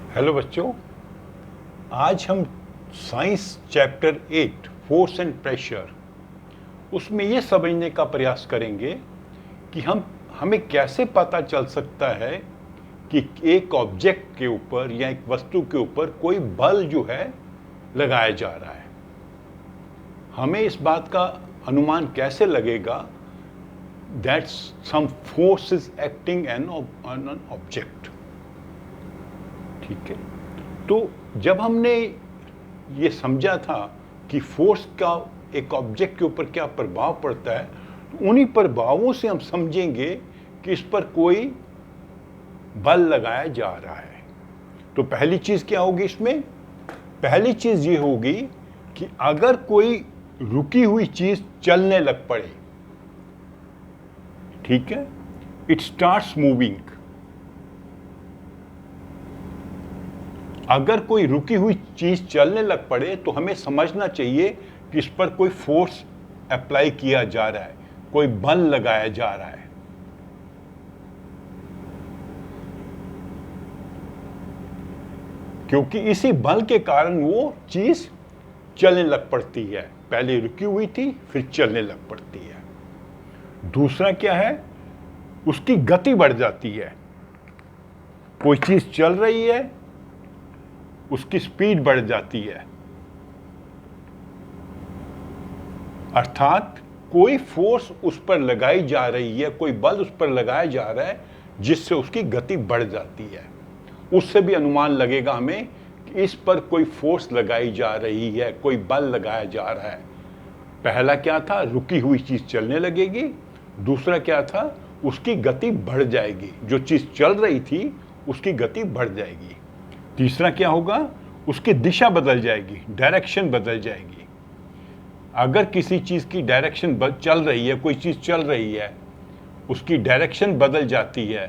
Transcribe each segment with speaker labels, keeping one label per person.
Speaker 1: Hello बच्चों, आज हम science chapter 8 force and pressure उसमें ये समझने का प्रयास करेंगे कि हमें कैसे पता चल सकता है कि एक ऑब्जेक्ट के ऊपर या एक वस्तु के ऊपर कोई बल जो है लगाया जा रहा है। हमें इस बात का अनुमान कैसे लगेगा that some force is acting on an object. ठीक है, तो जब हमने ये समझा था कि फोर्स का एक ऑब्जेक्ट के ऊपर क्या प्रभाव पड़ता है, तो उन्हीं प्रभावों से हम समझेंगे कि इस पर कोई बल लगाया जा रहा है। तो पहली चीज क्या होगी इसमें? पहली चीज ये होगी कि अगर कोई रुकी हुई चीज चलने लग पड़े, ठीक है, इट स्टार्ट्स मूविंग। अगर कोई रुकी हुई चीज चलने लग पड़े तो हमें समझना चाहिए कि इस पर कोई फोर्स अप्लाई किया जा रहा है, कोई बल लगाया जा रहा है। क्योंकि इसी बल के कारण वो चीज चलने लग पड़ती है। पहले रुकी हुई थी, फिर चलने लग पड़ती है। दूसरा क्या है? उसकी गति बढ़ जाती है। कोई चीज चल रही है, उसकी स्पीड बढ़ जाती है, अर्थात कोई फोर्स उस पर लगाई जा रही है, कोई बल उस पर लगाया जा रहा है जिससे उसकी गति बढ़ जाती है। उससे भी अनुमान लगेगा हमें कि इस पर कोई फोर्स लगाई जा रही है, कोई बल लगाया जा रहा है। पहला क्या था? रुकी हुई चीज चलने लगेगी। दूसरा क्या था? उसकी गति बढ़ जाएगी। जो चीज चल रही थी उसकी गति बढ़ जाएगी। तीसरा क्या होगा? उसकी दिशा बदल जाएगी, डायरेक्शन बदल जाएगी। अगर किसी चीज की डायरेक्शन चल रही है, कोई चीज चल रही है, उसकी डायरेक्शन बदल जाती है,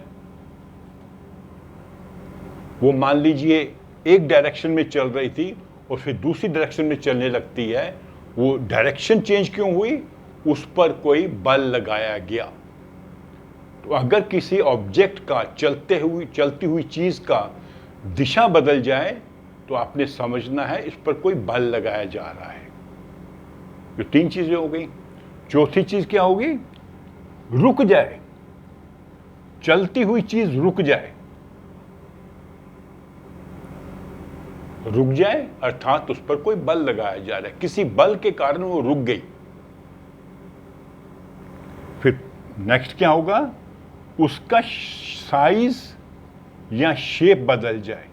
Speaker 1: वो मान लीजिए एक डायरेक्शन में चल रही थी और फिर दूसरी डायरेक्शन में चलने लगती है, वो डायरेक्शन चेंज क्यों हुई? उस पर कोई बल लगाया गया। तो अगर किसी ऑब्जेक्ट का चलती हुई चीज का दिशा बदल जाए तो आपने समझना है इस पर कोई बल लगाया जा रहा है। ये तीन चीजें हो गई। चौथी चीज क्या होगी? रुक जाए, चलती हुई चीज रुक जाए। रुक जाए अर्थात उस पर कोई बल लगाया जा रहा है, किसी बल के कारण वो रुक गई। फिर नेक्स्ट क्या होगा? उसका साइज या शेप बदल जाए।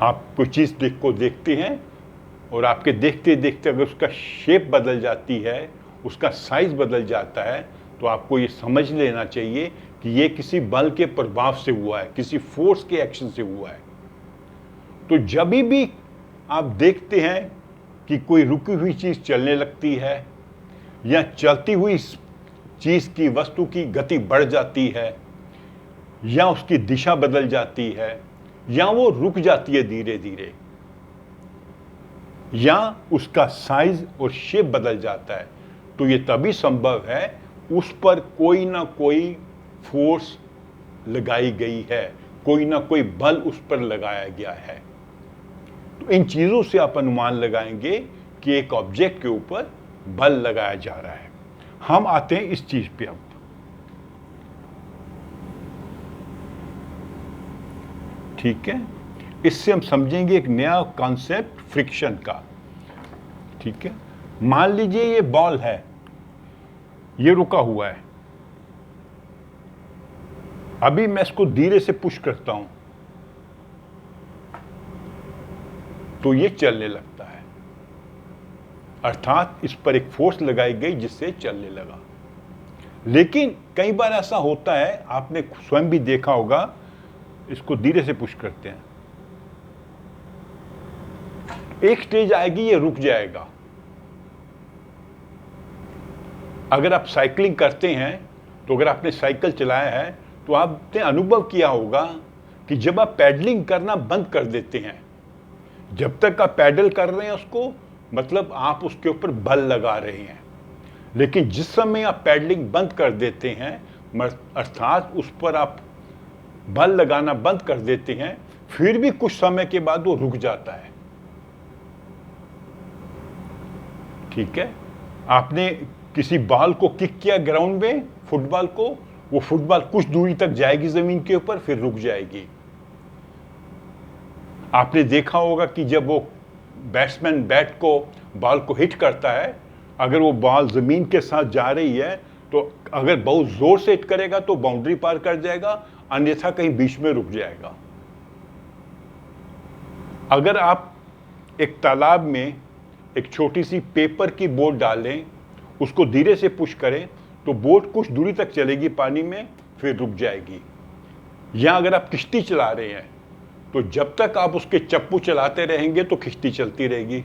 Speaker 1: आप कोई चीज देखते हैं और आपके देखते देखते अगर उसका शेप बदल जाती है, उसका साइज बदल जाता है, तो आपको ये समझ लेना चाहिए कि ये किसी बल के प्रभाव से हुआ है, किसी फोर्स के एक्शन से हुआ है। तो जब भी आप देखते हैं कि कोई रुकी हुई चीज चलने लगती है या चलती हुई चीज की, वस्तु की गति बढ़ जाती है या उसकी दिशा बदल जाती है या वो रुक जाती है धीरे धीरे या उसका साइज और शेप बदल जाता है, तो ये तभी संभव है उस पर कोई ना कोई फोर्स लगाई गई है, कोई ना कोई बल उस पर लगाया गया है। तो इन चीजों से आप अनुमान लगाएंगे कि एक ऑब्जेक्ट के ऊपर बल लगाया जा रहा है। हम आते हैं इस चीज पे अब। ठीक है, इससे हम समझेंगे एक नया कॉन्सेप्ट फ्रिक्शन का। ठीक है, मान लीजिए ये बॉल है, ये रुका हुआ है। अभी मैं इसको धीरे से पुश करता हूं तो ये चलने लगता है, अर्थात इस पर एक फोर्स लगाई गई जिससे चलने लगा। लेकिन कई बार ऐसा होता है, आपने स्वयं भी देखा होगा, इसको धीरे से पुश करते हैं, एक स्टेज आएगी ये रुक जाएगा। अगर आप साइकिलिंग करते हैं तो अगर आपने साइकिल चलाया है तो आपने अनुभव किया होगा कि जब आप पैडलिंग करना बंद कर देते हैं, जब तक आप पैडल कर रहे हैं उसको, मतलब आप उसके ऊपर बल लगा रहे हैं। लेकिन जिस समय आप पैडलिंग बंद कर देते हैं, अर्थात उस पर आप बल लगाना बंद कर देते हैं, फिर भी कुछ समय के बाद वो रुक जाता है। ठीक है, आपने किसी बॉल को किक किया ग्राउंड में, फुटबॉल को, वो फुटबॉल कुछ दूरी तक जाएगी जमीन के ऊपर, फिर रुक जाएगी। आपने देखा होगा कि जब वो बैट्समैन बैट को, बॉल को हिट करता है, अगर वो बॉल जमीन के साथ जा रही है तो अगर बहुत जोर से हिट करेगा तो बाउंड्री पार कर जाएगा, अन्यथा कहीं बीच में रुक जाएगा। अगर आप एक तालाब में एक छोटी सी पेपर की बोट डालें, उसको धीरे से पुश करें तो बोट कुछ दूरी तक चलेगी पानी में, फिर रुक जाएगी। या अगर आप किश्ती चला रहे हैं तो जब तक आप उसके चप्पू चलाते रहेंगे तो किश्ती चलती रहेगी।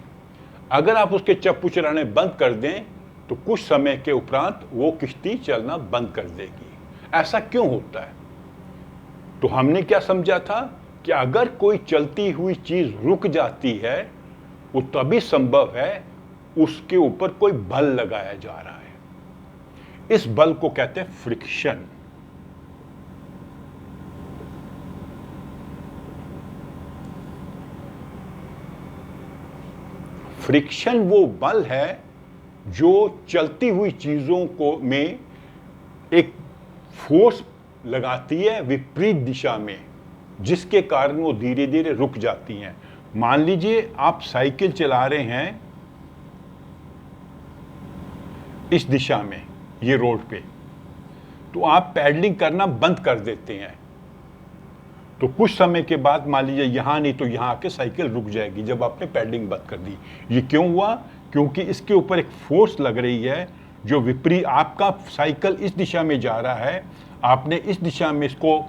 Speaker 1: अगर आप उसके चप्पू चलाने बंद कर दें तो कुछ समय के उपरांत वो किश्ती चलना बंद कर देगी। ऐसा क्यों होता है? तो हमने क्या समझा था कि अगर कोई चलती हुई चीज रुक जाती है, वो तभी संभव है उसके ऊपर कोई बल लगाया जा रहा है। इस बल को कहते हैं फ्रिक्शन। फ्रिक्शन वो बल है जो चलती हुई चीजों को में एक फोर्स लगाती है विपरीत दिशा में, जिसके कारण वो धीरे धीरे रुक जाती हैं। मान लीजिए आप साइकिल चला रहे हैं इस दिशा में, ये रोड पे, तो आप पैडलिंग करना बंद कर देते हैं, तो कुछ समय के बाद मान लीजिए यहां नहीं तो यहां आके साइकिल रुक जाएगी जब आपने पैडलिंग बंद कर दी। ये क्यों हुआ? क्योंकि इसके ऊपर एक फोर्स लग रही है जो विपरीत, आपका साइकिल इस दिशा में जा रहा है, आपने इस दिशा में इसको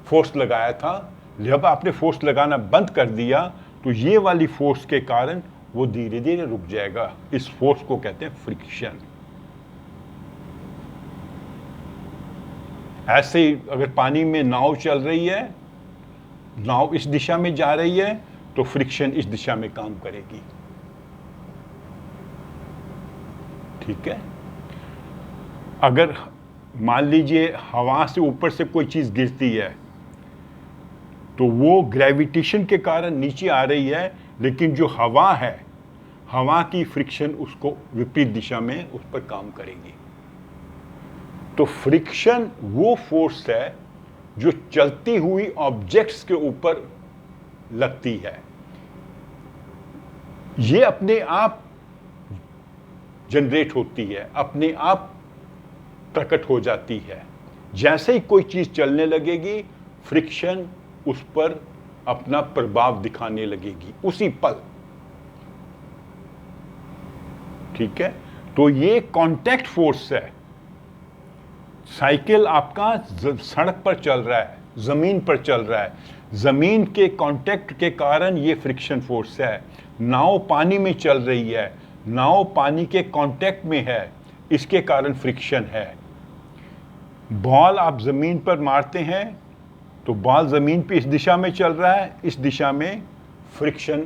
Speaker 1: फोर्स लगाया था, जब आपने फोर्स लगाना बंद कर दिया तो ये वाली फोर्स के कारण वो धीरे धीरे रुक जाएगा। इस फोर्स को कहते हैं फ्रिक्शन। ऐसे ही अगर पानी में नाव चल रही है, नाव इस दिशा में जा रही है तो फ्रिक्शन इस दिशा में काम करेगी। ठीक है, अगर मान लीजिए हवा से ऊपर से कोई चीज गिरती है तो वो ग्रेविटेशन के कारण नीचे आ रही है, लेकिन जो हवा है, हवा की फ्रिक्शन उसको विपरीत दिशा में उस पर काम करेगी। तो फ्रिक्शन वो फोर्स है जो चलती हुई ऑब्जेक्ट्स के ऊपर लगती है। ये अपने आप जनरेट होती है, अपने आप प्रकट हो जाती है। जैसे ही कोई चीज चलने लगेगी, फ्रिक्शन उस पर अपना प्रभाव दिखाने लगेगी उसी पल। ठीक है, तो ये कांटेक्ट फोर्स है। साइकिल आपका सड़क पर चल रहा है, जमीन पर चल रहा है, जमीन के कांटेक्ट के कारण ये फ्रिक्शन फोर्स है। नाव पानी में चल रही है, नाव पानी के कांटेक्ट में है, इसके कारण फ्रिक्शन है। बॉल आप जमीन पर मारते हैं तो बॉल जमीन पे इस दिशा में चल रहा है, इस दिशा में फ्रिक्शन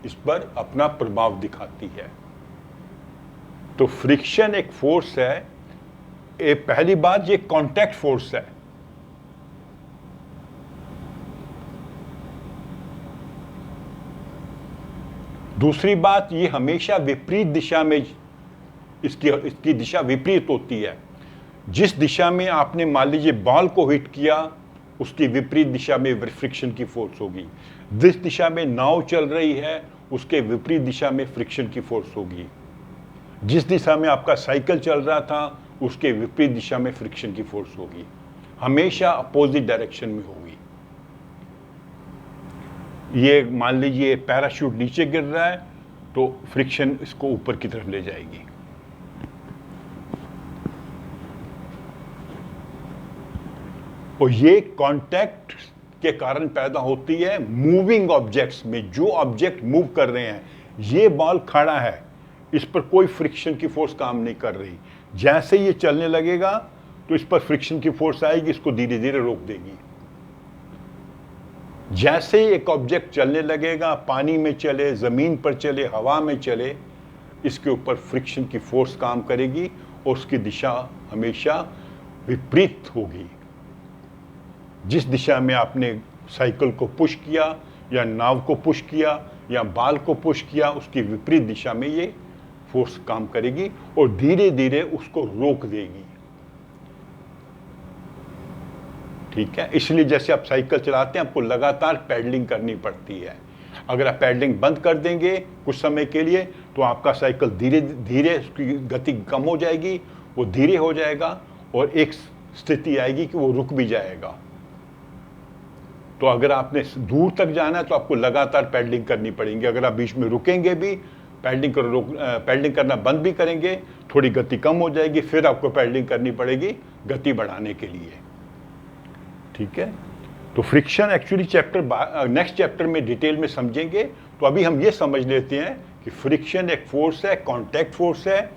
Speaker 1: इस पर अपना प्रभाव दिखाती है। तो फ्रिक्शन एक फोर्स है। पहली बात, ये कांटेक्ट फोर्स है। दूसरी बात, ये हमेशा विपरीत दिशा में, इसकी दिशा विपरीत होती है। जिस दिशा में आपने मान लीजिए बॉल को हिट किया, उसकी विपरीत दिशा में फ्रिक्शन की फोर्स होगी। जिस दिशा में नाव चल रही है, उसके विपरीत दिशा में फ्रिक्शन की फोर्स होगी। जिस दिशा में आपका साइकिल चल रहा था, उसके विपरीत दिशा में फ्रिक्शन की फोर्स होगी। हमेशा अपोजिट डायरेक्शन में होगी। ये मान लीजिए पैराशूट नीचे गिर रहा है तो फ्रिक्शन इसको ऊपर की तरफ ले जाएगी। और ये कांटेक्ट के कारण पैदा होती है मूविंग ऑब्जेक्ट्स में। जो ऑब्जेक्ट मूव कर रहे हैं, ये बॉल खड़ा है, इस पर कोई फ्रिक्शन की फोर्स काम नहीं कर रही। जैसे ये चलने लगेगा तो इस पर फ्रिक्शन की फोर्स आएगी, इसको धीरे धीरे रोक देगी। जैसे ही एक ऑब्जेक्ट चलने लगेगा, पानी में चले, जमीन पर चले, हवा में चले, इसके ऊपर फ्रिक्शन की फोर्स काम करेगी और उसकी दिशा हमेशा विपरीत होगी। जिस दिशा में आपने साइकिल को पुश किया या नाव को पुश किया या बाल को पुश किया, उसकी विपरीत दिशा में ये फोर्स काम करेगी और धीरे धीरे उसको रोक देगी। ठीक है, इसलिए जैसे आप साइकिल चलाते हैं आपको लगातार पैडलिंग करनी पड़ती है। अगर आप पैडलिंग बंद कर देंगे कुछ समय के लिए तो आपका साइकिल धीरे धीरे उसकी गति कम हो जाएगी, वो धीरे हो जाएगा और एक स्थिति आएगी कि वो रुक भी जाएगा। तो अगर आपने दूर तक जाना है तो आपको लगातार पैडलिंग करनी पड़ेगी। अगर आप बीच में रुकेंगे भी, पैडलिंग करना बंद भी करेंगे, थोड़ी गति कम हो जाएगी, फिर आपको पैडलिंग करनी पड़ेगी गति बढ़ाने के लिए। ठीक है, तो फ्रिक्शन एक्चुअली नेक्स्ट चैप्टर में डिटेल में समझेंगे। तो अभी हम ये समझ लेते हैं कि फ्रिक्शन एक फोर्स है, कांटेक्ट फोर्स है।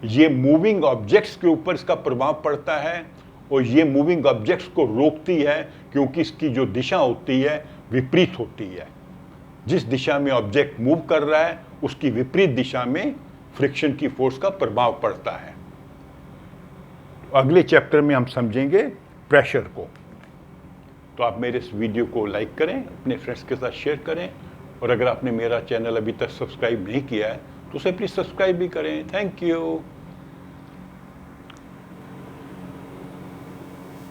Speaker 1: ये मूविंग ऑब्जेक्ट्स के ऊपर इसका प्रभाव पड़ता है और ये मूविंग ऑब्जेक्ट्स को रोकती है क्योंकि इसकी जो दिशा होती है विपरीत होती है। जिस दिशा में ऑब्जेक्ट मूव कर रहा है उसकी विपरीत दिशा में फ्रिक्शन की फोर्स का प्रभाव पड़ता है। अगले चैप्टर में हम समझेंगे प्रेशर को। तो आप मेरे इस वीडियो को लाइक करें, अपने फ्रेंड्स के साथ शेयर करें और अगर आपने मेरा चैनल अभी तक सब्सक्राइब नहीं किया है तो उसे प्लीज़ सब्सक्राइब भी करें। Thank you.